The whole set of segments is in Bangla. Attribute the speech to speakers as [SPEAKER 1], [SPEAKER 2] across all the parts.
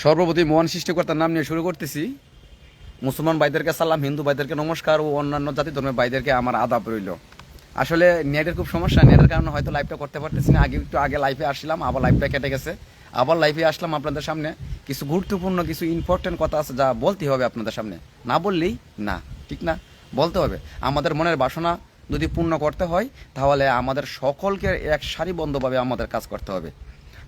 [SPEAKER 1] সর্বপ্রতি মহান সৃষ্টিকর্তার নাম নিয়ে শুরু করতেছি। মুসলমান ভাইদেরকে সালাম, হিন্দু ভাইদেরকে নমস্কার ও অন্যান্য জাতি ধর্মের ভাইদেরকে আমার আদাব রইল। আসলে নেটের খুব সমস্যা, নেটের কারণে হয়তো লাইভটা করতে পারতেছি না। একটু আগে লাইভে আসলাম, আবার লাইভটা কেটে গেছে, আবার লাইভে আসলাম আপনাদের সামনে। কিছু গুরুত্বপূর্ণ কিছু ইম্পর্টেন্ট কথা আছে যা বলতে হবে আপনাদের সামনে, না বললেই না, ঠিক না? বলতে হবে। আমাদের মনের বাসনা যদি পূর্ণ করতে হয় তাহলে আমাদের সকলকে এক সারিবদ্ধভাবে আমাদের কাজ করতে হবে।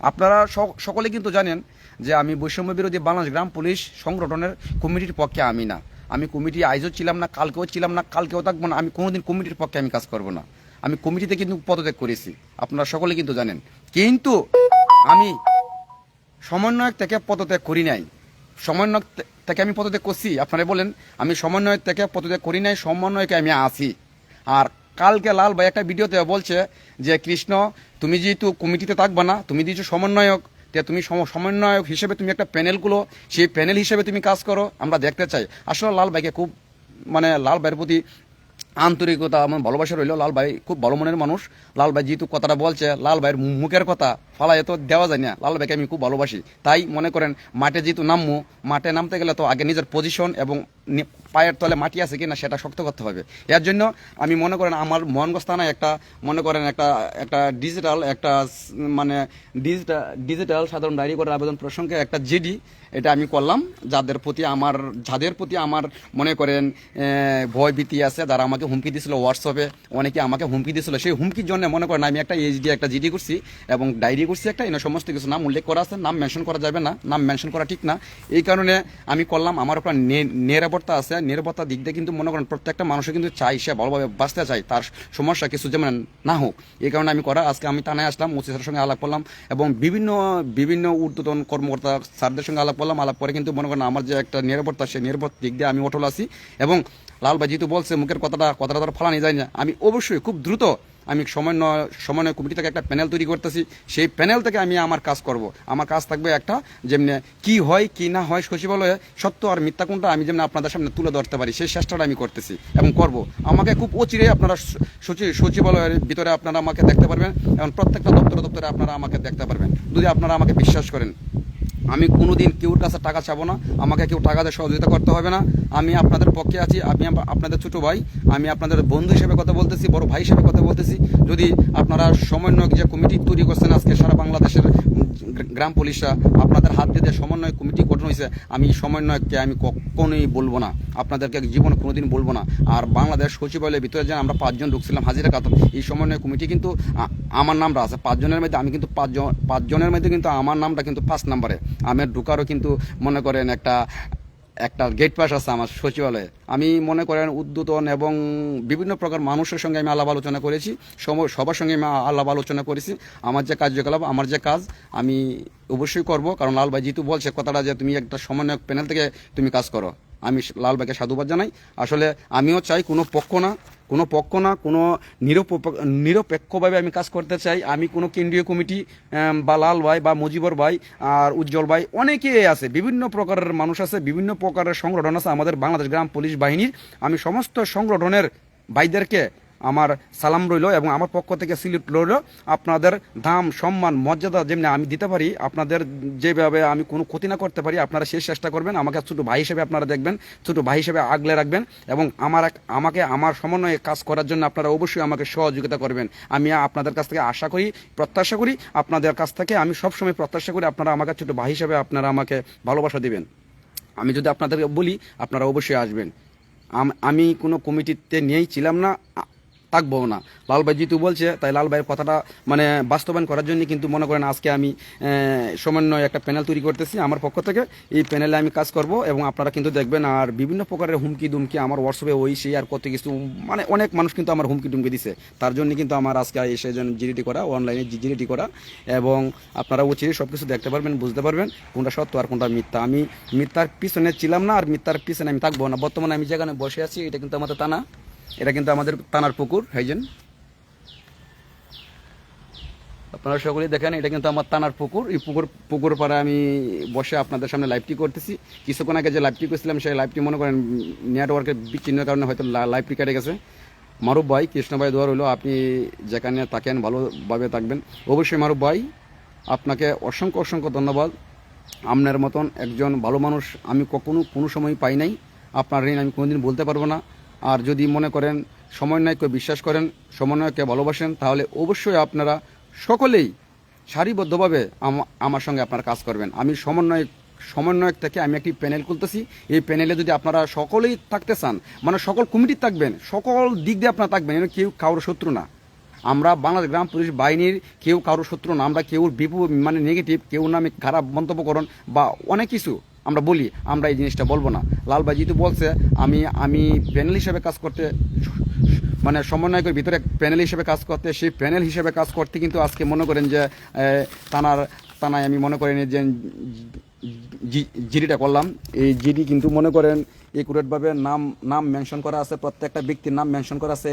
[SPEAKER 1] আপনারা সকলে কিন্তু জানেন যে আমি বৈষম্য বিরোধী বাংলাদেশ গ্রাম পুলিশ সংগঠনের কমিটির পক্ষে আমি না। আমি কমিটি আজও ছিলাম না, কালকেও ছিলাম না, কালকেও থাকবো না। আমি কোনোদিন কমিটির পক্ষে আমি কাজ করব না। আমি কমিটিতে কিন্তু পদত্যাগ করেছি, আপনারা সকলে কিন্তু জানেন। কিন্তু আমি সমন্বয়ক থেকে পদত্যাগ করি নাই। সমন্বয়ক থেকে আমি পদত্যাগ করছি, আপনারা বলেন আমি সমন্বয়ক থেকে পদত্যাগ করি নাই, সমন্বয়কে আমি আছি। আর কালকে লাল ভাই একটা ভিডিওতে বলছে যে কৃষ্ণ, তুমি যেহেতু কমিটিতে থাকবা না, তুমি যেহেতু সমন্বয়ক, তুমি সমন্বয়ক হিসেবে তুমি একটা প্যানেলগুলো, সেই প্যানেল হিসেবে তুমি কাজ করো, আমরা দেখতে চাই। আসলে লাল ভাইকে খুব লাল ভাইয়ের প্রতি আন্তরিকতা আমার ভালোবাসা রইল। লাল ভাই খুব ভালো মনের মানুষ। লাল ভাই যেহেতু কথাটা বলছে, লাল ভাইয়ের মুখের কথা ফালাই তো দেওয়া যায় না। লাল ভাইকে আমি খুব ভালোবাসি। তাই মনে করেন মাঠে যেহেতু নামবো, মাঠে নামতে গেলে তো আগে নিজের পজিশন এবং পায়ের তলে মাটি আছে কিনা সেটা শক্ত করতে হবে। এর জন্য আমি মনে করেন আমার মোহনগঞ্জ থানায় একটা মনে করেন একটা ডিজিটাল ডিজিটাল সাধারণ ডায়েরি করার আবেদন প্রসঙ্গে একটা জিডি এটা আমি করলাম। যাদের প্রতি আমার মনে করেন ভয় ভীতি আছে, যারা আমাকে হুমকি দিয়েছিল হোয়াটসঅ্যাপে, অনেকে আমাকে হুমকি দিয়েছিল, সেই হুমকির জন্য মনে করেন আমি একটা এইচডি একটা জিডি করছি এবং ডায়েরি করছি একটা। এনে সমস্ত কিছু নাম উল্লেখ করা আছে, নাম মেনশন করা যাবে না, নাম মেনশন করা ঠিক না। এই কারণে আমি করলাম। আমার উপর নিরাপত্তা আছে, নিরাপত্তার দিক দিয়ে কিন্তু মনে করেন প্রত্যেকটা মানুষের কিন্তু চাই সে ভালোভাবে বাঁচতে চাই, তার সমস্যা কিছু যেমন না হোক। এই কারণে আমি আজকে আমি থানায় আসলাম, ওসি স্যারের সঙ্গে আলাপ করলাম এবং বিভিন্ন ঊর্ধ্বতন কর্মকর্তা স্যারদের সঙ্গে আলাপ করলাম। আলাপ করে কিন্তু মনে করেন আমার যে একটা নিরাপত্তা, সেই নিরাপত্তার দিক দিয়ে আমি অটল আছি। এবং লাল ভাই যেহেতু বলছে মুখের কথাটা তার ফালানি যায় না, আমি অবশ্যই খুব দ্রুত আমি সমন্বয় কমিটি থেকে একটা প্যানেল তৈরি করতেছি। সেই প্যানেল থেকে আমি আমার কাজ করব। আমার কাজ থাকবে একটা, যেমনি কি হয় কি না হয় সচিবালয়ে সত্য আর মিথ্যা কোনটা আমি যেমন আপনাদের সামনে তুলে ধরতে পারি, সেই চেষ্টাটা আমি করতেছি এবং করব। আমাকে খুব অচিরে আপনারা সচিবালয়ের ভিতরে আপনারা আমাকে দেখতে পারবেন এবং প্রত্যেকটা দপ্তরে আপনারা আমাকে দেখতে পারবেন, যদি আপনারা আমাকে বিশ্বাস করেন। আমি কোনোদিন কেউর কাছে টাকা চাবো না, আমাকে কেউ টাকা দিয়ে সহযোগিতা করতে হবে না। আমি আপনাদের পক্ষে আছি, আমি আপনাদের ছোটো ভাই, আমি আপনাদের বন্ধু হিসেবে কথা বলতেছি, বড় ভাই হিসেবে কথা বলতেছি। যদি আপনারা সমন্বয় যে কমিটি তৈরি করছেন আজকে সারা বাংলাদেশের গ্রাম পুলিশরা আপনাদের হাত দিয়ে সমন্বয় কমিটি গঠন হয়েছে, আমি সমন্বয়কে আমি কখনোই বলবো না, আপনাদেরকে জীবনে কোনোদিন বলবো না। আর বাংলাদেশ সচিবালয়ের ভিতরে যে আমরা 5 জন ঢুকছিলাম হাজিরা খাতুন, এই সমন্বয় কমিটি কিন্তু আমার নামটা আছে 5 জনের মধ্যে। আমি কিন্তু 5 জনের মধ্যে কিন্তু আমার নামটা কিন্তু 5 নম্বরে। আমার ঢুকারও কিন্তু মনে করেন একটা গেট পাস আছে আমার সচিবালয়ে। আমি মনে করেন উদ্বোধন এবং বিভিন্ন প্রকার মানুষের সঙ্গে আমি আলাপ আলোচনা করেছি, সবার সঙ্গে আমি আলাপ আলোচনা করেছি। আমার যে কার্যকলাপ, আমার যে কাজ আমি অবশ্যই করব। কারণ লাল ভাই যেহেতু বলছে কথাটা যে তুমি একটা সমন্বয়ক প্যানেল থেকে তুমি কাজ করো, আমি লাল ভাইকে সাধুবাদ জানাই। আসলে আমিও চাই কোনো পক্ষ না, কোনো নিরপেক্ষভাবে আমি কাজ করতে চাই। আমি কোনো কেন্দ্রীয় কমিটি বা লাল ভাই বা মুজিবর ভাই আর উজ্জ্বল ভাই অনেকেই আছে, বিভিন্ন প্রকারের মানুষ আছে, বিভিন্ন প্রকারের সংগঠন আছে আমাদের বাংলাদেশ গ্রাম পুলিশ বাহিনীর। আমি সমস্ত সংগঠনের ভাইদেরকে আমার সালাম রইল এবং আমার পক্ষ থেকে সিলিট রইল। আপনাদের দাম সম্মান মর্যাদা যেমনি আমি দিতে পারি, আপনাদের যেভাবে আমি কোনো ক্ষতি না করতে পারি, আপনারা সেই চেষ্টা করবেন। আমাকে ছোটো ভাই হিসেবে আপনারা দেখবেন, ছোটো ভাই হিসেবে আগলে রাখবেন এবং আমাকে আমার সমন্বয়ে কাজ করার জন্য আপনারা অবশ্যই আমাকে সহযোগিতা করবেন। আমি আপনাদের কাছ থেকে প্রত্যাশা করি, আপনাদের কাছ থেকে আমি সবসময় প্রত্যাশা করি আপনারা আমাকে ছোটো ভাই হিসেবে আপনারা আমাকে ভালোবাসা দিবেন। আমি যদি আপনাদেরকে বলি আপনারা অবশ্যই আসবেন। আমি কোনো কমিটিতে নিয়েই ছিলাম না, থাকবো না। লাল ভাই যেহেতু বলছে, তাই লাল ভাইয়ের কথাটা বাস্তবায়ন করার জন্য কিন্তু মনে করেন আজকে আমি সমন্বয় একটা প্যানেল তৈরি করতেছি আমার পক্ষ থেকে। এই প্যানেলে আমি কাজ করব এবং আপনারা কিন্তু দেখবেন। আর বিভিন্ন প্রকারের হুমকি দুমকি আমার হোয়াটসঅ্যাপে সেই আর কত কিছু অনেক মানুষ কিন্তু আমার হুমকি টুমকি দিছে। তার জন্য কিন্তু আমার আজকে এসে জিডিটি করা, অনলাইনে জিডিটি করা এবং আপনারা চিঠি সব কিছু দেখতে পারবেন, বুঝতে পারবেন কোনটা সত্য আর কোনটা মিথ্যা। আমি মিথ্যার পিছনে ছিলাম না আর মিথ্যার পিছনে আমি থাকবো না। বর্তমানে আমি যেখানে বসে আছি এটা কিন্তু আমাদের থানা, এটা কিন্তু আমাদের থানার পুকুর। হাইজেন আপনারা সকলেই দেখেন, এটা কিন্তু আমার থানার পুকুর। এই পুকুর পাড়ে আমি বসে আপনাদের সামনে লাইভটি করতেছি। কিছুক্ষণ আগে যে লাইভটি করছিলাম সেই লাইভটি মনে করেন নেটওয়ার্কের বিচ্ছিন্নের কারণে হয়তো লাইভটি কেটে গেছে। মারুফ ভাই, কৃষ্ণ ভাই দোয়া রইল, আপনি যেখানে থাকেন ভালোভাবে থাকবেন। অবশ্যই মারুফ ভাই, আপনাকে অসংখ্য ধন্যবাদ। আপনার মতন একজন ভালো মানুষ আমি কখনো কোনো সময় পাই নাই। আপনার ঋণ আমি কোনোদিন বলতে পারবো না। আর যদি মনে করেন সমন্বয়কে বিশ্বাস করেন, সমন্বয়কে ভালোবাসেন, তাহলে অবশ্যই আপনারা সকলেই সারিবদ্ধভাবে আমার সঙ্গে আপনারা কাজ করবেন। আমি সমন্বয়ক থেকে আমি একটি প্যানেল খুলতেছি। এই প্যানেলে যদি আপনারা সকলেই থাকতে চান, মানে সকল কমিটি থাকবেন, সকল দিক দিয়ে আপনারা থাকবেন, কেউ কারোর শত্রু না। আমরা বাংলাদেশ গ্রাম পুলিশ বাহিনীর কেউ কারোর শত্রু না। আমরা কেউ মানে নেগেটিভ, কেউ নামে খারাপ মন্তব্য করুন বা অনেক কিছু আমরা বলি, আমরা এই জিনিসটা বলবো না। লাল ভাই যেহেতু বলছে আমি প্যানেল হিসেবে কাজ করতে, মানে সমন্বয়কের ভিতরে প্যানেল হিসেবে কাজ করতে, সেই প্যানেল হিসেবে কাজ করতে কিন্তু আজকে মনে করেন যে তানায় আমি মনে করেন যে জিডিটা করলাম। এই জিডি কিন্তু মনে করেন একুরেটভাবে নাম মেনশন করা আছে, প্রত্যেকটা ব্যক্তির নাম মেনশন করা আছে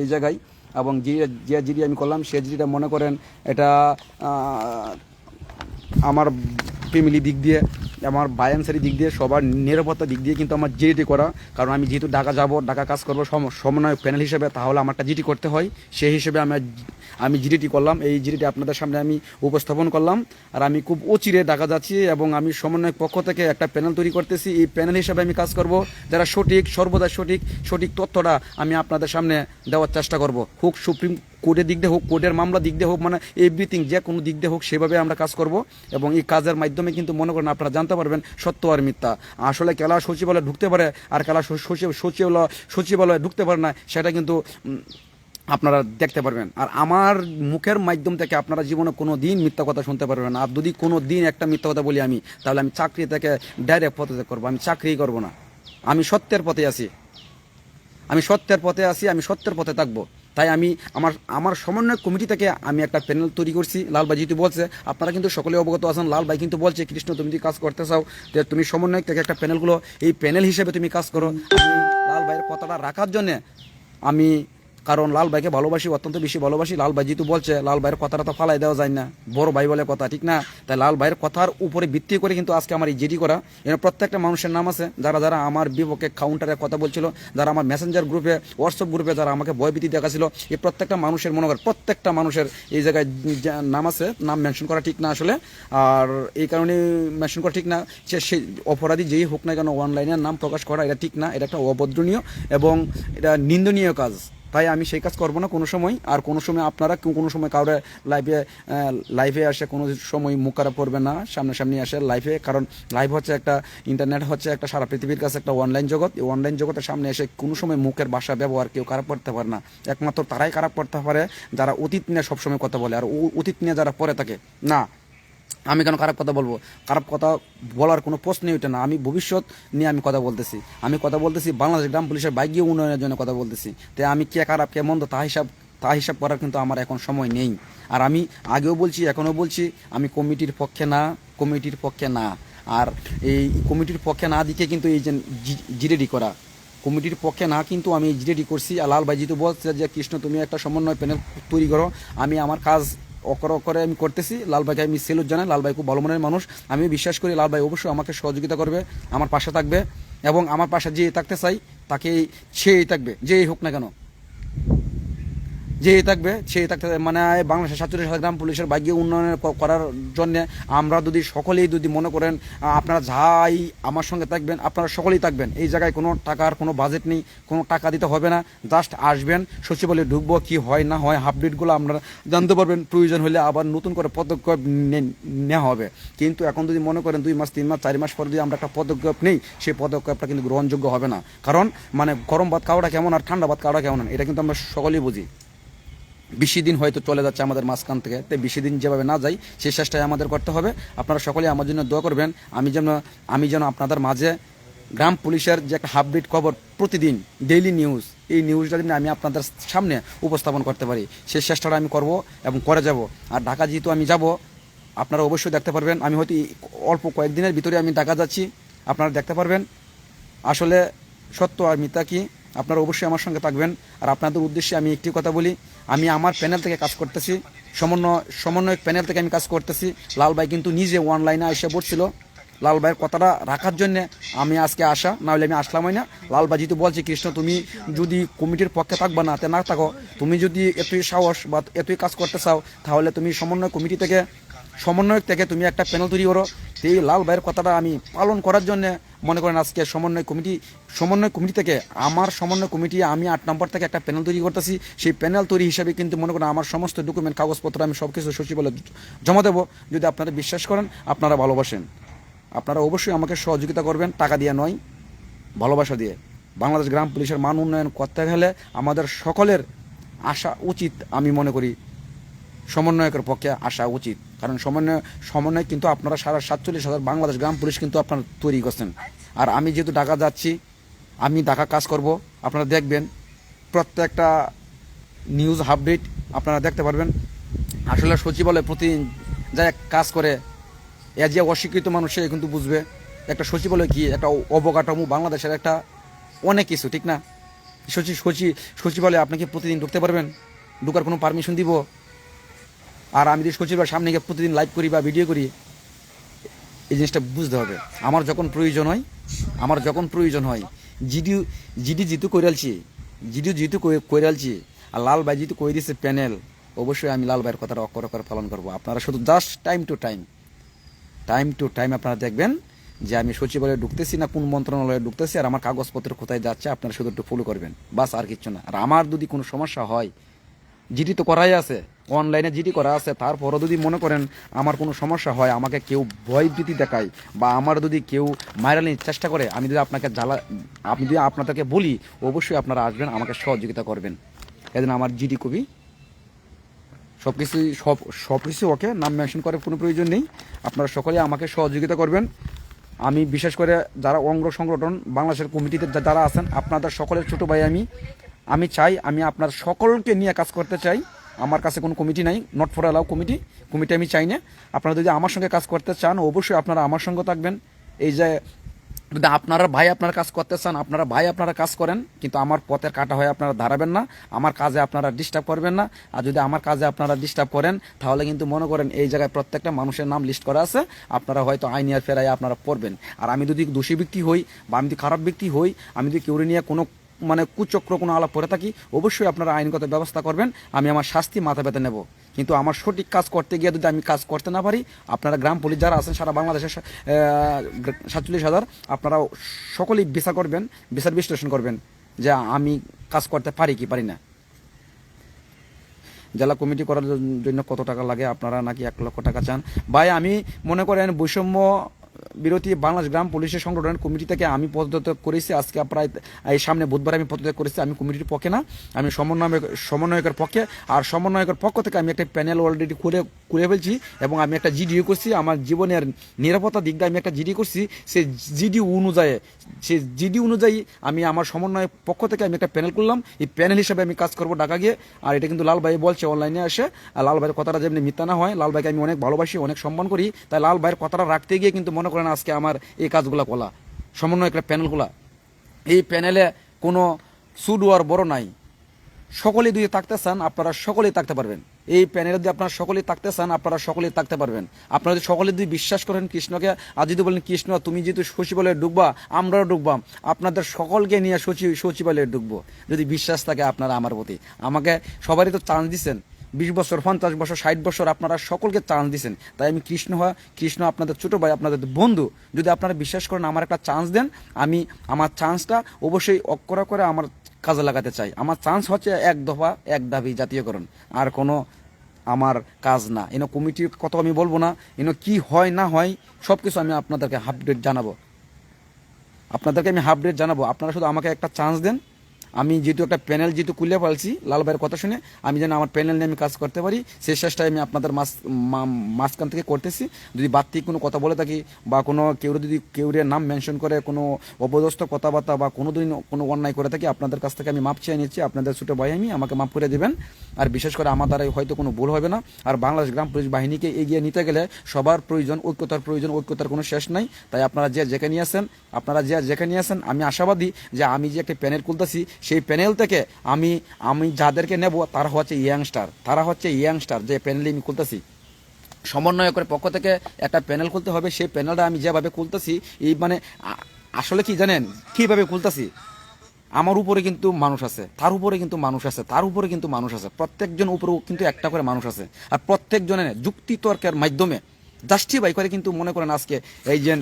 [SPEAKER 1] এই জায়গায়। এবং যে জিডি আমি করলাম সে জিডিটা মনে করেন এটা আমার ফ্যামিলি দিক দিয়ে, আমার বায়ান্সারি দিক দিয়ে, সবার নিরাপত্তার দিক দিয়ে কিন্তু আমার জিডি করা। কারণ আমি যেহেতু ঢাকা যাব, ঢাকা কাজ করবো সমন্বয় প্যানেল হিসেবে, তাহলে আমার একটা জিডি করতে হয়। সেই হিসেবে আমি জিডিটি করলাম। এই জিডিটি আপনাদের সামনে আমি উপস্থাপন করলাম। আর আমি খুব অচিরে ঢাকা যাচ্ছি এবং আমি সমন্বয়ের পক্ষ থেকে একটা প্যানেল তৈরি করতেছি। এই প্যানেল হিসেবে আমি কাজ করব, যারা সর্বদা সঠিক তথ্যটা আমি আপনাদের সামনে দেওয়ার চেষ্টা করব। হোক সুপ্রিম কোর্টের দিক দিয়ে হোক, কোর্টের মামলা দিক দিয়ে হোক, মানে এভরিথিং যে কোনো দিক দিয়ে হোক, সেভাবে আমরা কাজ করব। এবং এই কাজের মাধ্যমে কিন্তু মনে করেন আপনারা জানতে পারবেন সত্য আর মিথ্যা। আসলে খেলা সচিবালয়ে ঢুকতে পারে আর খেলা সচিবালয়ে ঢুকতে পারে না, সেটা কিন্তু আপনারা দেখতে পারবেন। আর আমার মুখের মাধ্যম থেকে আপনারা জীবনে কোনো দিন মিথ্যা কথা শুনতে পারবেন না। আর যদি কোনো দিন একটা মিথ্যা কথা বলি আমি, তাহলে আমি চাকরি থেকে ডাইরেক্ট পদত্যাগ করবো। আমি চাকরিই করব না। আমি সত্যের পথে আছি, আমি সত্যের পথে থাকবো। তাই আমি আমার সমন্বয় কমিটি থেকে আমি একটা প্যানেল তৈরি করছি। লাল ভাই যেহেতু বলছে, আপনারা কিন্তু সকলে অবগত আছেন, লাল ভাই কিন্তু বলছে কৃষ্ণ তুমি যদি কাজ করতে চাও যে তুমি সমন্বয় থেকে একটা প্যানেলগুলো এই প্যানেল হিসেবে তুমি কাজ করো। আমি লাল ভাইয়ের কথাটা রাখার জন্যে আমি, কারণ লাল ভাইকে ভালোবাসি, অত্যন্ত বেশি ভালোবাসি। লাল ভাই যেহেতু বলছে, লাল ভাইয়ের কথাটা তো ফালাই দেওয়া যায় না, বড় ভাই বলে কথা, ঠিক না? তাই লাল ভাইয়ের কথার উপরে ভিত্তি করে কিন্তু আজকে আমার এই জিডি করা। এখানে প্রত্যেকটা মানুষের নাম আছে, যারা আমার বিপক্ষে কাউন্টারে কথা বলছিল, যারা আমার মেসেঞ্জার গ্রুপে, হোয়াটসঅ্যাপ গ্রুপে যারা আমাকে ভয়ভীতি দেখাছিল, এই প্রত্যেকটা মানুষের মনে করেন প্রত্যেকটা মানুষের এই জায়গায় নাম আছে। নাম মেনশন করা ঠিক না আসলে, আর এই কারণে মেনশন করা ঠিক না। সেই অপরাধী যেই হোক না কেন, অনলাইনে নাম প্রকাশ করা এটা ঠিক না, এটা একটা অভদ্রনীয় এবং এটা নিন্দনীয় কাজ। তাই আমি সেই কাজ করবো না কোনো সময়। আর কোনো সময় আপনারা কোনো সময় কাউরে লাইভে আসে কোনো সময় মুখ খারাপ করবে না, সামনাসামনি আসে লাইভে। কারণ লাইভ হচ্ছে একটা, ইন্টারনেট হচ্ছে একটা সারা পৃথিবীর কাছে একটা অনলাইন জগৎ। এই অনলাইন জগতের সামনে এসে কোনো সময় মুখের ভাষা ব্যবহার কেউ খারাপ করতে পারে না। একমাত্র তারাই খারাপ করতে পারে যারা অতীত নিয়ে সবসময় কথা বলে, আর অতীত নিয়ে যারা পরে থাকে না। আমি কেন খারাপ কথা বলবো? খারাপ কথা বলার কোনো প্রশ্নই ওঠে না। আমি ভবিষ্যৎ নিয়ে আমি কথা বলতেছি বাংলাদেশ গ্রাম পুলিশের বাইকীয় উন্নয়নের জন্য কথা বলতেছি। তাই আমি কে খারাপ কে মন্দ তা হিসাব করার কিন্তু আমার এখন সময় নেই। আর আমি আগেও বলছি, এখনও বলছি, আমি কমিটির পক্ষে না। আর এই কমিটির পক্ষে না দিকে কিন্তু এই যে জিডি করা, কমিটির পক্ষে না কিন্তু আমি জিডি করছি। আর লাল ভাই যেহেতু বলছে যে কৃষ্ণ তুমি একটা সমন্বয় প্যানেল তৈরি করো, আমি আমার কাজ অকরে আমি করতেছি। লাল ভাইকে আমি সেলুট জানাই। লাল ভাই খুব ভালো মনের মানুষ, আমি বিশ্বাস করি লাল ভাই অবশ্যই আমাকে সহযোগিতা করবে, আমার পাশে থাকবে। এবং আমার পাশে যে থাকতে চাই তাকে সেই থাকবে, যেই হোক না কেন, যেই থাকবে সেই থাকতে, মানে বাংলাদেশের 47 গ্রাম পুলিশের ভাগ্য উন্নয়নের করার জন্য আমরা যদি সকলেই যদি মনে করেন আপনারা যাই আমার সঙ্গে থাকবেন, আপনারা সকলেই থাকবেন। এই জায়গায় কোনো টাকার কোনো বাজেট নেই, কোনো টাকা দিতে হবে না, জাস্ট আসবেন, সচিবালয়ে ঢুকবো, কি হয় না হয় আপডেটগুলো আপনারা জানতে পারবেন। প্রয়োজন হলে আবার নতুন করে পদক্ষেপ নেওয়া হবে। কিন্তু এখন যদি মনে করেন 2 মাস 3 মাস 4 মাস পরে যদি আমরা একটা পদক্ষেপ নেই, সেই পদক্ষেপটা কিন্তু গ্রহণযোগ্য হবে না। কারণ মানে গরম ভাত খাওয়াটা কেমন আর ঠান্ডা ভাত খাওয়াটা কেমন, এটা কিন্তু আমরা সকলেই বুঝি। 20 দিন হয়তো চলে যাচ্ছে আমাদের মাঝখান থেকে, তাই 20 দিন যেভাবে না যাই সেই চেষ্টাই আমাদের করতে হবে। আপনারা সকলে আমার জন্য দোয়া করবেন, আমি যেন আপনাদের মাঝে গ্রাম পুলিশের যে একটা আপডেট খবর, প্রতিদিন ডেইলি নিউজ, এই নিউজটা যেন আমি আপনাদের সামনে উপস্থাপন করতে পারি, সেই চেষ্টাটা আমি করব এবং করে যাব। আর ঢাকা যেহেতু আমি যাব, আপনারা অবশ্যই দেখতে পারবেন। আমি হয়তো অল্প কয়েকদিনের ভিতরে আমি ঢাকা যাচ্ছি, আপনারা দেখতে পারবেন আসলে সত্য আর মিথ্যা কি। আপনারা অবশ্যই আমার সঙ্গে থাকবেন। আর আপনাদের উদ্দেশ্যে আমি একটি কথা বলি, আমি আমার প্যানেল থেকে কাজ করতেছি, সমন্বয়ক প্যানেল থেকে আমি কাজ করতেছি। লাল ভাই কিন্তু নিজে অনলাইনে এসে পড়ছিল, লাল ভাইয়ের কথাটা রাখার জন্যে আমি আজকে আসা, নাহলে আমি আসলামই না। লাল ভাই যেহেতু বলছে কৃষ্ণ তুমি যদি কমিটির পক্ষে থাকবা না, না থাকো, তুমি যদি এতই সাহস বা এতই কাজ করতে চাও, তাহলে তুমি সমন্বয়ক থেকে তুমি একটা প্যানেল তৈরি করো। তো এই লাল ভাইয়ের কথাটা আমি পালন করার জন্য মনে করেন আজকে সমন্বয় কমিটি থেকে আমার সমন্বয় কমিটি আমি 8 নম্বর থেকে একটা প্যানেল তৈরি করতেছি। সেই প্যানেল তৈরি হিসাবে কিন্তু মনে করেন আমার সমস্ত ডকুমেন্ট কাগজপত্র আমি সব কিছু সচিবালয়ে জমা দেবো। যদি আপনারা বিশ্বাস করেন, আপনারা ভালোবাসেন, আপনারা অবশ্যই আমাকে সহযোগিতা করবেন, টাকা দিয়ে নয়, ভালোবাসা দিয়ে। বাংলাদেশ গ্রাম পুলিশের মান উন্নয়ন করতে গেলে আমাদের সকলের আসা উচিত, আমি মনে করি সমন্বয়কের পক্ষে আসা উচিত। কারণ সমন্বয় কিন্তু আপনারা 47,000 বাংলাদেশ গ্রাম পুলিশ কিন্তু আপনারা তৈরি করছেন। আর আমি যেহেতু ঢাকা যাচ্ছি, আমি ঢাকা কাজ করব, আপনারা দেখবেন প্রত্যেকটা নিউজ আপডেট আপনারা দেখতে পারবেন। আসলে সচিবালয় প্রতিদিন যা কাজ করে, এ যে অশিক্ষিত মানুষ সে কিন্তু বুঝবে একটা সচিবালয় কি, একটা অবকাঠামো বাংলাদেশের একটা অনেক কিছু, ঠিক না? সচিবালয়ে আপনি কি প্রতিদিন ঢুকতে পারবেন? ঢুকার কোনো পারমিশন দিব? আর আমি যদি সচিবালয়ের সামনে গিয়ে প্রতিদিন লাইভ করি বা ভিডিও করি, এই জিনিসটা বুঝতে হবে। আমার যখন প্রয়োজন হয় জিডি যেহেতু কইরালছি আর লাল ভাই যেহেতু কই দিচ্ছে প্যানেল, অবশ্যই আমি লাল ভাইয়ের কথাটা অক্ষর অক্ষর পালন করবো। আপনারা শুধু জাস্ট টাইম টু টাইম আপনারা দেখবেন যে আমি সচিবালয়ে ঢুকতেছি না কোন মন্ত্রণালয়ে ঢুকতেছি আর আমার কাগজপত্র কোথায় যাচ্ছে, আপনারা শুধু একটু ফলো করবেন, বাস, আর কিচ্ছু না। আর আমার যদি কোনো সমস্যা হয়, জিডি তো করাই আছে, অনলাইনে জিডি করা আছে, তারপরও যদি মনে করেন আমার কোনো সমস্যা হয়, আমাকে কেউ ভয়ভীতি দেখায় বা আমার যদি কেউ মাইরানির চেষ্টা করে, আমি যদি আপনাদেরকে বলি, অবশ্যই আপনারা আসবেন, আমাকে সহযোগিতা করবেন। এদিন আমার জিডি কপি সব কিছু ওকে, নাম মেনশন করার কোনো প্রয়োজন নেই। আপনারা সকলে আমাকে সহযোগিতা করবেন। আমি বিশেষ করে যারা অঙ্গ সংগঠন বাংলাদেশের কমিটিতে যারা আছেন, আপনাদের সকলের ছোটো ভাই আমি চাই, আমি আপনার সকলকে নিয়ে কাজ করতে চাই। আমার কাছে কোনো কমিটি নাই, নট ফর অ্যালাউ কমিটি আমি চাই না। আপনারা যদি আমার সঙ্গে কাজ করতে চান, অবশ্যই আপনারা আমার সঙ্গে থাকবেন। এই যে যদি আপনারা কাজ করতে চান, আপনারা কাজ করেন, কিন্তু আমার পথের কাটা হয়ে আপনারা দাঁড়াবেন না, আমার কাজে আপনারা ডিস্টার্ব করবেন না। আর যদি আমার কাজে আপনারা ডিস্টার্ব করেন, তাহলে কিন্তু মনে করেন এই জায়গায় প্রত্যেকটা মানুষের নাম লিস্ট করা আছে, আপনারা হয়তো আইনিয়ার ফেরায় আপনারা পড়বেন। আর আমি যদি দোষী ব্যক্তি হই বা আমি যদি খারাপ ব্যক্তি হই, আমি যদি কেউ নিয়ে কোনো কুচক্র কোনো আলাপ করে থাকি, অবশ্যই আপনারা আইনগত ব্যবস্থা করবেন, আমি আমার শাস্তি মাথা পেতে নেব। কিন্তু আমার সঠিক কাজ করতে গিয়ে যদি আমি কাজ করতে না পারি, আপনারা গ্রাম পুলিশ যারা আছেন সারা বাংলাদেশের 47,000, আপনারা সকলেই বিচার বিশ্লেষণ করবেন যে আমি কাজ করতে পারি কি পারি না। জেলা কমিটি করার জন্য কত টাকা লাগে? আপনারা নাকি 1 লক্ষ টাকা চান? ভাই, আমি মনে করেন বৈষম্য বিরোধী বাংলাদেশ গ্রাম পুলিশের সংগঠনের কমিটি থেকে আমি পদত্যাগ করেছি। আজকে প্রায় এই সামনে বুধবার আমি পদত্যাগ করেছি। আমি কমিটির পক্ষে না, আমি সমন্বয়কের পক্ষে। আর সমন্বয়কের পক্ষ থেকে আমি একটা প্যানেল অলরেডি খুলে ফেলছি এবং আমি একটা জিডিও করছি। আমার জীবনের নিরাপত্তা দিক দিয়ে আমি একটা জিডি করছি। সেই জিডি অনুযায়ী আমি আমার সমন্বয়ের পক্ষ থেকে আমি একটা প্যানেল করলাম। এই প্যানেল হিসাবে আমি কাজ করবো ঢাকা গিয়ে। আর এটা কিন্তু লাল ভাই বলছে অনলাইনে আসে, আর লাল ভাইয়ের কথাটা যেমনি মিথ্যা না হয়, লাল ভাইকে আমি অনেক ভালোবাসি, অনেক সম্মান করি, তাই লাল ভাইয়ের কথাটা রাখতে গিয়ে কিন্তু মনে করেন আজকে আমার এই কাজগুলা কলা সমন্বয় একটা প্যানেলগুলা। এই প্যানেলে কোনো সুড আর বড় নাই, সকলেই যদি থাকতে চান আপনারা সকলেই থাকতে পারবেন। এই প্যানেলে যদি আপনারা সকলেই থাকতে চান, আপনারা সকলেই থাকতে পারবেন। আপনারা যদি সকলে যদি বিশ্বাস করেন কৃষ্ণকে, আর যদি বলেন কৃষ্ণ তুমি যেহেতু সচিবালয়ে ঢুকবা, আমরাও ঢুকবাম, আপনাদের সকলকে নিয়ে সচিবালয়ে ঢুকবো। যদি বিশ্বাস থাকে আপনারা আমার প্রতি, আমাকে সবারই তো চান্স দিচ্ছেন, 20 বছর 50 বছর 60 বছর আপনারা সকলকে চান্স দিচ্ছেন। তাই আমি কৃষ্ণ আপনাদের ছোট ভাই, আপনাদের বন্ধু। যদি আপনারা বিশ্বাস করেন, আমার একটা চান্স দেন, আমি আমার চান্সটা অবশ্যই অক্ষর করে আমার কাজে লাগাতে চাই। আমার চান্স হচ্ছে 1 দফা 1 দাবি জাতীয়করণ, আর কোনো আমার কাজ না। কমিটির কথা আমি বলবো না, কি হয় না হয় সব কিছু আমি আপনাদেরকে আপডেট জানাবো। আপনারা শুধু আমাকে একটা চান্স দেন। আমি যেহেতু একটা প্যানেল খুলে ফেলছি লাল ভাইয়ের কথা শুনে, আমি যেন আমার প্যানেল নিয়ে আমি কাজ করতে পারি, সেই চেষ্টায় আমি আপনাদের মাঝখান থেকে করতেছি। যদি বাড়তি কোনো কথা বলে থাকি বা কেউ নাম মেনশন করে কোনো অপদস্থ কথাবার্তা বা কোনো অন্যায় করে থাকি, আপনাদের কাছ থেকে আমি মাপ চেয়ে নিচ্ছি। আপনাদের ছোটো ভাই আমাকে মাফ করে দেবেন। আর বিশেষ করে আমার দ্বারাই হয়তো কোনো ভুল হবে না। আর বাংলাদেশ গ্রাম পুলিশ বাহিনীকে এগিয়ে নিতে গেলে সবার প্রয়োজন, ঐক্যতার কোনো শেষ নাই। তাই আপনারা যেখানে আছেন আমি আশাবাদী যে আমি যে একটা প্যানেল খুলতেছি, সেই প্যানেল থেকে আমি যাদেরকে নেব তারা হচ্ছে ইয়াংস্টার। যে প্যানেলে আমি খুলতেছি, সমন্বয়কের পক্ষ থেকে একটা প্যানেল খুলতে হবে। সেই প্যানেলটা আমি যেভাবে খুলতেছি, এই আসলে কি জানেন কিভাবে খুলতেছি? আমার উপরে কিন্তু মানুষ আছে, তার উপরে কিন্তু মানুষ আছে, প্রত্যেকজন উপরেও কিন্তু একটা করে মানুষ আছে। আর প্রত্যেকজনের যুক্তি তর্কের মাধ্যমে জাস্টিফাই করে কিন্তু মনে করেন আজকে এই যে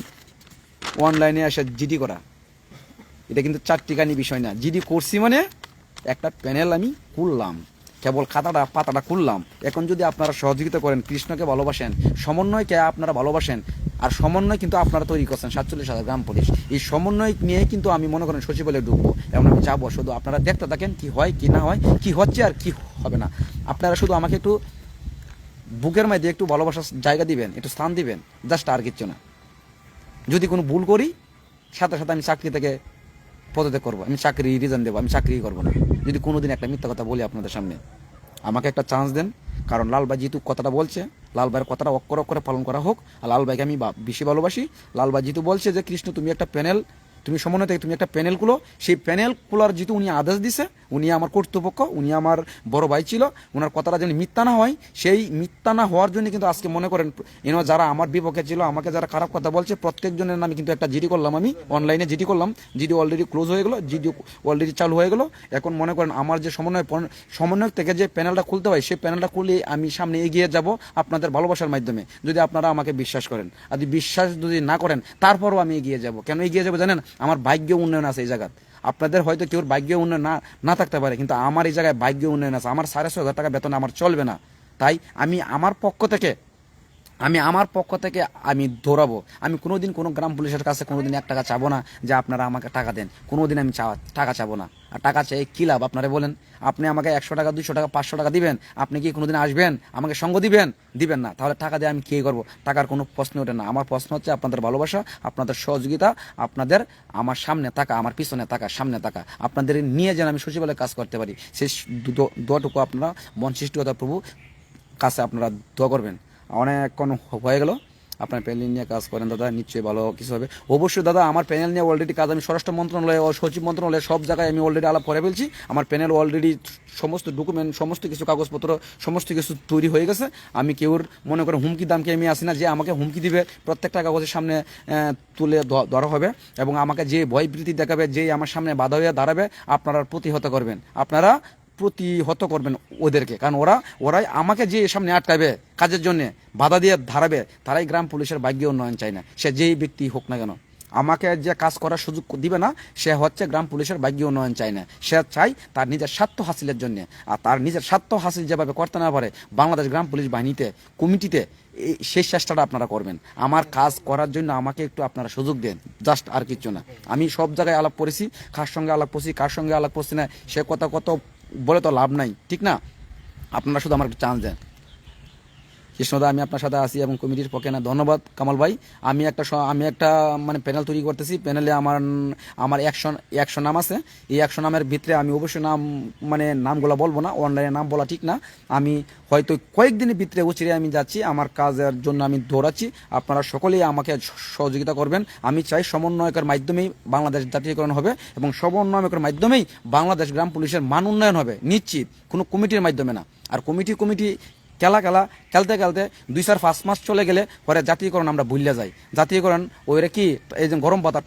[SPEAKER 1] অনলাইনে এসে জিডি করা, এটা কিন্তু চারটিখানি বিষয় না। জিডি করছি মানে একটা প্যানেল আমি খুললাম, কেবল পাতাটা খুললাম। এখন যদি আপনারা সহযোগিতা করেন, কৃষ্ণকে ভালোবাসেন, সমন্বয়কে আপনারা ভালোবাসেন, আর সমন্বয় কিন্তু আপনারা তৈরি করছেন 47,000 গ্রাম পুলিশ। এই সমন্বয় নিয়ে কিন্তু আমি মনে করেন সচিবালয়ে ঢুকবো এবং আমি যাবো। শুধু আপনারা দেখতে থাকেন কি হয় কি না হয়, কি হচ্ছে আর কি হবে না। আপনারা শুধু আমাকে একটু বুকের মধ্যে একটু ভালোবাসার জায়গা দিবেন, একটু স্থান দিবেন, জাস্ট আর কিচ্ছু না। যদি কোনো ভুল করি, সাথে সাথে আমি চাকরি থেকে পদত্যাগ করবো, আমি চাকরি রিজাইন দেবো, আমি চাকরি করবো না। যদি কোনোদিন একটা মিথ্যা কথা বলি আপনাদের সামনে, আমাকে একটা চান্স দেন। কারণ লাল ভাই যেহেতু কথাটা বলছে, লাল ভাইয়ের কথাটা অক্ষরে অক্ষরে পালন করা হোক। আর লাল ভাইকে আমি বেশি ভালোবাসি। লাল ভাই যেহেতু বলছে যে কৃষ্ণ তুমি একটা প্যানেল, তুমি সমন্বয় থেকে তুমি একটা প্যানেল খুলো, সেই প্যানেল খোলার যেহেতু উনি আদেশ দিছে, উনি আমার কর্তৃপক্ষ, উনি আমার বড় ভাই ছিল, ওনার কথাটা যেন মিথ্যা না হয়, সেই মিথ্যা না হওয়ার জন্য কিন্তু আজকে মনে করেন যারা আমার বিপক্ষে ছিল, আমাকে যারা খারাপ কথা বলছে, প্রত্যেকজনের নামে কিন্তু একটা জিডি করলাম, আমি অনলাইনে জিডি করলাম। জিডি অলরেডি ক্লোজ হয়ে গেলো, জিডি অলরেডি চালু হয়ে গেলো। এখন মনে করেন আমার যে সমন্বয় থেকে যে প্যানেলটা খুলতে হয়, সেই প্যানেলটা খুলে আমি সামনে এগিয়ে যাব আপনাদের ভালোবাসার মাধ্যমে, যদি আপনারা আমাকে বিশ্বাস করেন। আর বিশ্বাস যদি না করেন, তারপরও আমি এগিয়ে যাব। কেন এগিয়ে যাবো জানেন? আমার ভাগ্য উন্নয়ন আছে এই জায়গায়। আপনাদের হয়তো কেউ ভাগ্য উন্নয়ন না থাকতে পারে, কিন্তু আমার এই জায়গায় ভাগ্য উন্নয়ন আছে। আমার 6,500 টাকা বেতন আমার চলবে না। তাই আমি আমার পক্ষ থেকে আমি দৌড়াবো। আমি কোনোদিন কোনো গ্রাম পুলিশের কাছে কোনোদিন 1 টাকা চাবো না যে আপনারা আমাকে টাকা দেন। কোনোদিন আমি টাকা চাবো না। আর টাকা চাই কী লাভ আপনারা বলেন? আপনি আমাকে 100 টাকা, 200 টাকা, 500 টাকা দিবেন, আপনি কি কোনোদিন আসবেন আমাকে সঙ্গ দিবেন না? তাহলে টাকা দিয়ে আমি কী করবো? টাকার কোনো প্রশ্ন ওঠে না। আমার প্রশ্ন হচ্ছে আপনাদের ভালোবাসা, আপনাদের সহযোগিতা, আপনাদের আমার সামনে থাকা, আমার পিছনে থাকা, সামনে থাকা, আপনাদের নিয়ে যেন আমি সচিবালয়ে কাজ করতে পারি। সেই দোয়াটুকু আপনারা মন সৃষ্টিকর্তা প্রভু কাছে আপনারা দোয়া করবেন। অনেকক্ষণ হয়ে গেল। আপনার প্যানেল নিয়ে কাজ করেন দাদা, নিশ্চয়ই ভালো কিছু হবে। অবশ্যই দাদা, আমার প্যানেল নিয়ে অলরেডি কাজ আমি স্বরাষ্ট্র মন্ত্রণালয় ও সচিব মন্ত্রণালয় সব জায়গায় আমি অলরেডি আলাপ করে ফেলছি। আমার প্যানেল অলরেডি সমস্ত ডকুমেন্ট, সমস্ত কিছু কাগজপত্র, সমস্ত কিছু তৈরি হয়ে গেছে। আমি কেউর মনে করে হুমকি দামকে আমি আসি না যে আমাকে হুমকি দিবে প্রত্যেকটা কাগজের সামনে তুলে ধরা হবে, এবং আমাকে যে ভয়ভীতি দেখাবে, যে আমার সামনে বাধা হয়ে দাঁড়াবে, আপনারা প্রতিহত করবেন ওদেরকে। কারণ ওরাই আমাকে যে সামনে আটকাবে কাজের জন্য, বাধা দিয়ে ধারাবে, তারাই গ্রাম পুলিশের ভাগ্য উন্নয়ন চায় না। সে যেই ব্যক্তি হোক না কেন, আমাকে যে কাজ করার সুযোগ দিবে না, সে হচ্ছে গ্রাম পুলিশের ভাগ্য উন্নয়ন চায় না। সে চাই তার নিজের স্বার্থ হাসিলের জন্য। আর তার নিজের স্বার্থ হাসিল যেভাবে করতে না পারে, বাংলাদেশ গ্রাম পুলিশ বাহিনীতে, কমিটিতে, সেই চেষ্টাটা আপনারা করবেন। আমার কাজ করার জন্য আমাকে একটু আপনারা সুযোগ দেন, জাস্ট আর কিছু না। আমি সব জায়গায় আলাপ করেছি, কার সঙ্গে আলাপ করছি, কার সঙ্গে আলাপ করছি না, সে কত বলে তো লাভ নাই, ঠিক না? আপনারা শুধু আমার একটু চান্স দেন। কৃষ্ণদা, আমি আপনার সাথে আছি এবং কমিটির পক্ষে না। ধন্যবাদ কামাল ভাই। আমি একটা মানে প্যানেল তৈরি করতেছি। প্যানেলে আমার 100 নাম আছে। এই 100 নামের ভিতরে আমি অবশ্যই নামগুলো বলবো না, অনলাইনে নাম বলা ঠিক না। আমি হয়তো কয়েকদিনের ভিতরে উচিরে আমি যাচ্ছি, আমার কাজের জন্য আমি দৌড়াচ্ছি। আপনারা সকলেই আমাকে সহযোগিতা করবেন। আমি চাই সমন্বয়কের মাধ্যমেই বাংলাদেশ জাতীয়করণ হবে, এবং সমন্বয়কের মাধ্যমেই বাংলাদেশ গ্রাম পুলিশের মান উন্নয়ন হবে, নিশ্চিত, কোনো কমিটির মাধ্যমে না। আর কমিটি খেলতে 2-4-5 মাস চলে গেলে পরে জাতীয়করণ আমরা ভুলে যাই। জাতীয়করণ ওইরে কি, এই যে গরম ভাত আর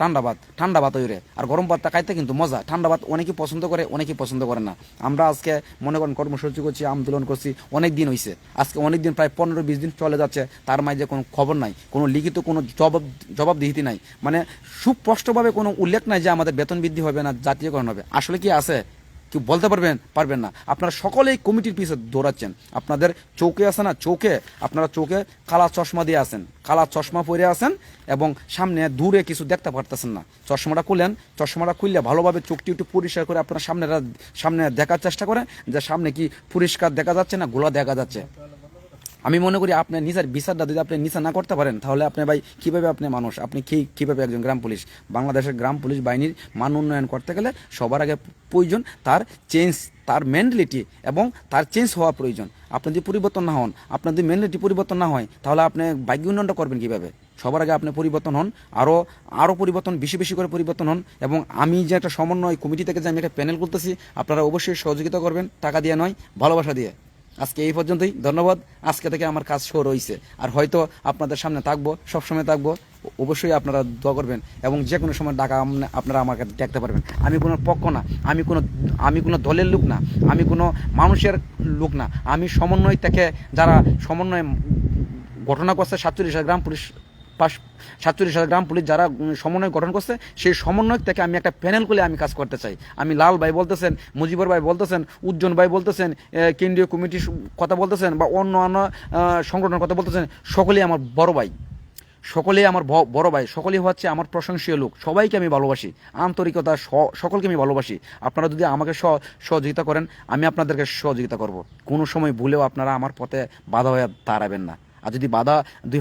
[SPEAKER 1] ঠান্ডা ভাত ওইরে। আর গরম ভাতটা খাইতে কিন্তু মজা, ঠান্ডা ভাত অনেকেই পছন্দ করে, অনেকেই পছন্দ করে না। আমরা আজকে মনে করেন কর্মসূচি করছি, আন্দোলন করছি, অনেক দিন হয়েছে। আজকে অনেক দিন, প্রায় 15-20 দিন চলে যাচ্ছে, তার মাঝে কোনো খবর নাই, কোনো লিখিত কোনো জবাবদিহিতি নাই, মানে সুস্পষ্টভাবে কোনো উল্লেখ নাই যে আমাদের বেতন বৃদ্ধি হবে না, জাতীয়করণ হবে। আসলে কি আছে? কেউ বলতে পারবেন না। আপনারা সকলেই কমিটির পিছে দৌড়াচ্ছেন। আপনাদের চৌকে আছে না, আপনারা চোখে কালা চশমা দিয়ে আছেন, কালা চশমা পরে আছেন, এবং সামনে দূরে কিছু দেখতে পারতেছেন না। চশমাটা খুললে ভালোভাবে চোখটি একটু পরিষ্কার করে আপনারা সামনে দেখার চেষ্টা করেন যে সামনে কি পরিষ্কার দেখা যাচ্ছে না গোলা দেখা যাচ্ছে। আমি মনে করি আপনার নিজের বিচারটা যদি আপনি নিচে না করতে পারেন, তাহলে আপনি ভাই কীভাবে আপনি মানুষ, আপনি কীভাবে একজন গ্রাম পুলিশ? বাংলাদেশের গ্রাম পুলিশ বাহিনীর মান উন্নয়ন করতে গেলে সবার আগে প্রয়োজন তার মেন্টালিটি, এবং তার চেঞ্জ হওয়া প্রয়োজন। আপনি যদি পরিবর্তন না হন, আপনার যদি মেন্টালিটি পরিবর্তন না হয়, তাহলে আপনি ভাগ্য উন্নয়নটা করবেন কীভাবে? সবার আগে আপনি পরিবর্তন হন, আরও পরিবর্তন, বেশি করে পরিবর্তন হন। এবং আমি যে একটা সমন্বয় কমিটি থেকে যে আমি একটা প্যানেল করতেছি, আপনারা অবশ্যই সহযোগিতা করবেন, টাকা দিয়ে নয়, ভালোবাসা দিয়ে। আজকে এই পর্যন্তই, ধন্যবাদ। আজকে থেকে আমার কাজ শুরু হয়েছে, আর হয়তো আপনাদের সামনে থাকবো, সবসময় থাকবো। অবশ্যই আপনারা দোয়া করবেন, এবং যে কোনো সময় ডাকা আপনারা আমাকে দেখতে পারবেন। আমি কোনো পক্ষ না, আমি কোনো দলের লোক না, আমি কোনো মানুষের লোক না। আমি সমন্বয় থেকে যারা সমন্বয় ঘটনা করছে 47,000 গ্রাম পুলিশ 47,000 গ্রাম পুলিশ যারা সমন্বয় গঠন করছে, সেই সমন্বয় থেকে আমি একটা প্যানেল করে আমি কাজ করতে চাই। আমি লাল ভাই বলতেছেন, মুজিবুর ভাই বলতেছেন, উজ্জ্বল ভাই বলতেছেন, কেন্দ্রীয় কমিটির কথা বলতেছেন, বা অন্য সংগঠনের কথা বলতেছেন, সকলেই আমার বড় ভাই, সকলেই আমার বড় ভাই, সকলেই হচ্ছে আমার প্রশংসীয় লোক। সবাইকে আমি ভালোবাসি, আন্তরিকতা সকলকে আমি ভালোবাসি। আপনারা যদি আমাকে সহযোগিতা করেন, আমি আপনাদেরকে সহযোগিতা করব। কোনো সময় ভুলেও আপনারা আমার পথে বাধা হয়ে দাঁড়াবেন না। আর যদি বাধা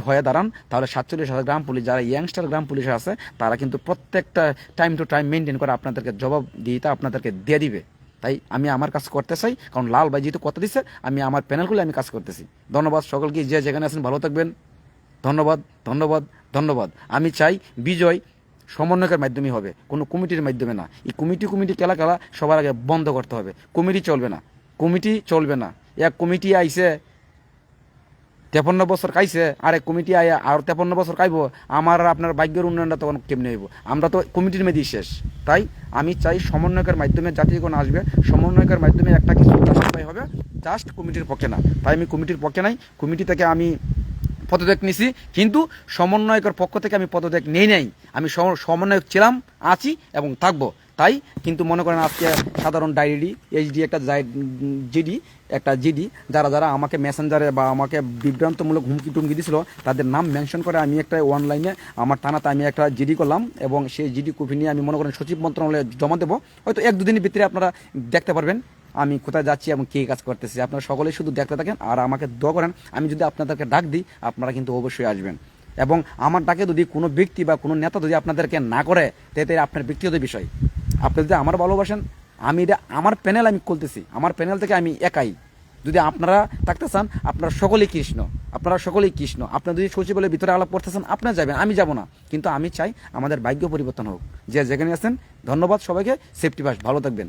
[SPEAKER 1] হয়ে দাঁড়ান, তাহলে 47,000 গ্রাম পুলিশ যারা ইয়াংস্টার গ্রাম পুলিশ আছে, তারা কিন্তু প্রত্যেকটা টাইম টু টাইম মেনটেন করে আপনাদেরকে জবাব দিতে আপনাদেরকে দিয়ে দিবে। তাই আমি আমার কাজ করতে চাই, কারণ লাল ভাই যেহেতু কথা দিচ্ছে, আমি আমার প্যানেলগুলো আমি কাজ করতেছি। ধন্যবাদ সকলকে, যে যেখানে আছেন ভালো থাকবেন। ধন্যবাদ, ধন্যবাদ, ধন্যবাদ। আমি চাই বিজয় সমন্বয়কের মাধ্যমে হবে, কোনো কমিটির মাধ্যমে না। এই কমিটি খেলা সবার আগে বন্ধ করতে হবে। কমিটি চলবে না। এক কমিটি আইছে 53 বছর খাইছে, আরেক কমিটি আয় আর 53 বছর খাইব, আমার আর আপনার ভাগ্যের উন্নয়নটা তখন কেমনে হইব? আমরা তো কমিটির মেয়েদের শেষ। তাই আমি চাই সমন্বয়কের মাধ্যমে জাতিগণ আসবে, সমন্বয়কের মাধ্যমে একটা কিছু হবে, জাস্ট কমিটির পক্ষে না। তাই আমি কমিটির পক্ষে নাই, কমিটি থেকে আমি পদত্যাগ নিছি, কিন্তু সমন্বয়কের পক্ষ থেকে আমি পদত্যাগ নেই। আমি সমন্বয়ক ছিলাম, আছি এবং থাকবো। তাই কিন্তু মনে করেন আজকে সাধারণ ডায়েরি এইচডি একটা জিডি যারা আমাকে মেসেঞ্জারে বা আমাকে বিভ্রান্তমূলক হুমকি টুমকি দিছিল, তাদের নাম মেনশন করে আমি একটা অনলাইনে আমার থানাতে আমি একটা জিডি করলাম, এবং সেই জিডি কপি নিয়ে আমি মনে করেন সচিব মন্ত্রণালয়ে জমা দেবো। হয়তো 1-2 দিনের ভিতরে আপনারা দেখতে পারবেন আমি কোথায় যাচ্ছি এবং কে কাজ করতেছি। আপনারা সকলেই শুধু দেখতে থাকেন আর আমাকে দোয়া করেন। আমি যদি আপনাদেরকে ডাক দিই, আপনারা কিন্তু অবশ্যই আসবেন। এবং আমার ডাকে যদি কোনো ব্যক্তি বা কোনো নেতা যদি আপনাদেরকে না করে, তাতে আপনার ব্যক্তিগত বিষয়। আপনি যদি আমার ভালোবাসেন, আমি এটা আমার প্যানেল আমি খুলতেছি, আমার প্যানেল থেকে আমি একাই। যদি আপনারা থাকতে চান, আপনারা সকলেই কৃষ্ণ। আপনারা যদি সচিবালয়ের ভিতরে আলাপ করতেছেন, আপনারা যাবেন, আমি যাব না। কিন্তু আমি চাই আমাদের ভাগ্য পরিবর্তন হোক। যে যেখানে আছেন, ধন্যবাদ সবাইকে। সেফটি ফার্স্ট, ভালো থাকবেন।